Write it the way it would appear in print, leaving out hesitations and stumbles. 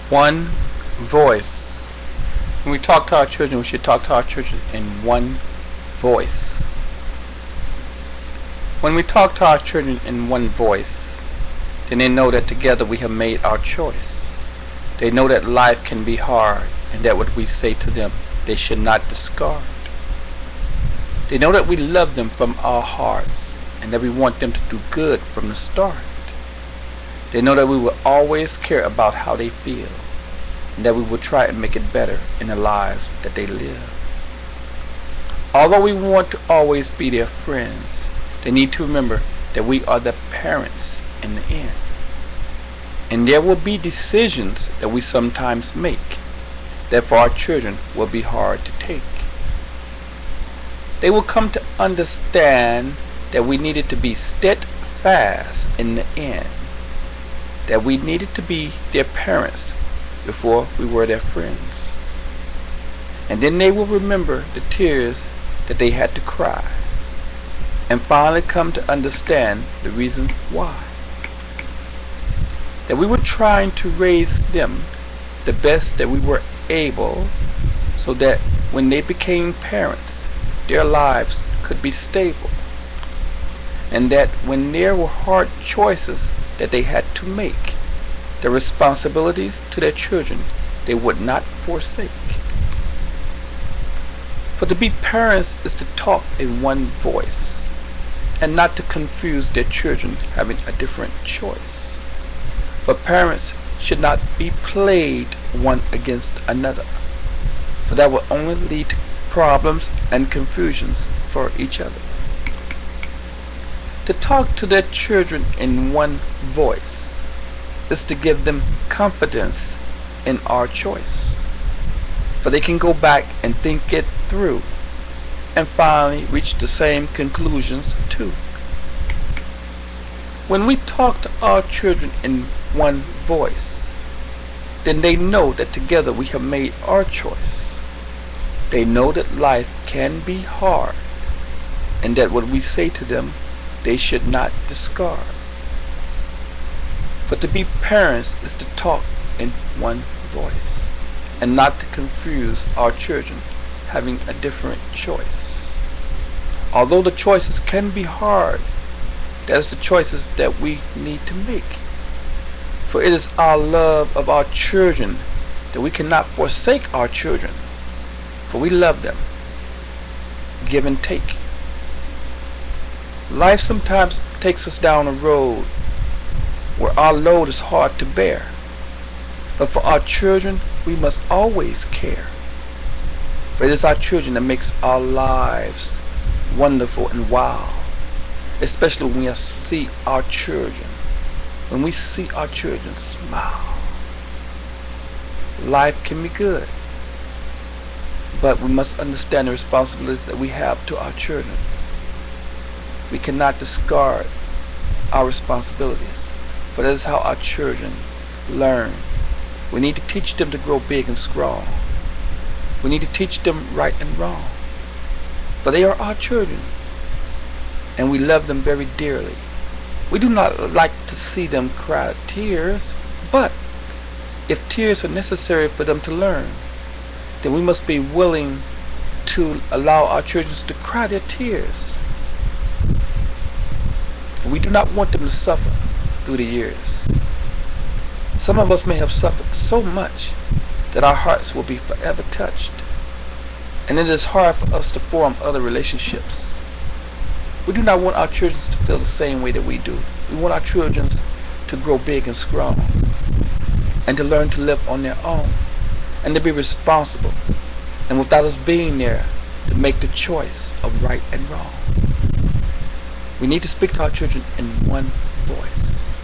One voice. When we talk to our children, we should talk to our children in one voice. When we talk to our children in one voice, then they know that together we have made our choice. They know that life can be hard and that what we say to them they should not discard. They know that we love them from our hearts and that we want them to do good from the start. They know that we will always care about how they feel and that we will try and make it better in the lives that they live. Although we want to always be their friends, they need to remember that we are the parents in the end. And there will be decisions that we sometimes make that for our children will be hard to take. They will come to understand that we needed to be steadfast in the end, that we needed to be their parents before we were their friends. And then they will remember the tears that they had to cry and finally come to understand the reason why. That we were trying to raise them the best that we were able so that when they became parents, their lives could be stable. And that when there were hard choices that they had to make, the responsibilities to their children they would not forsake. For to be parents is to talk in one voice and not to confuse their children having a different choice. For parents should not be played one against another, for that will only lead to problems and confusions for each other. To talk to their children in one voice is to give them confidence in our choice, for they can go back and think it through and finally reach the same conclusions too. When we talk to our children in one voice, then they know that together we have made our choice. They know that life can be hard and that what we say to them they should not discard. For to be parents is to talk in one voice and not to confuse our children having a different choice. Although the choices can be hard, that is the choices that we need to make. For it is our love of our children that we cannot forsake our children, for we love them. Give and take. Life sometimes takes us down a road where our load is hard to bear. But for our children, we must always care. For it is our children that makes our lives wonderful and wild. Especially when we see our children. When we see our children smile. Life can be good. But we must understand the responsibilities that we have to our children. We cannot discard our responsibilities. For that is how our children learn. We need to teach them to grow big and strong. We need to teach them right and wrong. For they are our children. And we love them very dearly. We do not like to see them cry tears, but if tears are necessary for them to learn, then we must be willing to allow our children to cry their tears. For we do not want them to suffer through the years. Some of us may have suffered so much that our hearts will be forever touched. And it is hard for us to form other relationships. We do not want our children to feel the same way that we do. We want our children to grow big and strong and to learn to live on their own and to be responsible and without us being there to make the choice of right and wrong. We need to speak to our children in one voice.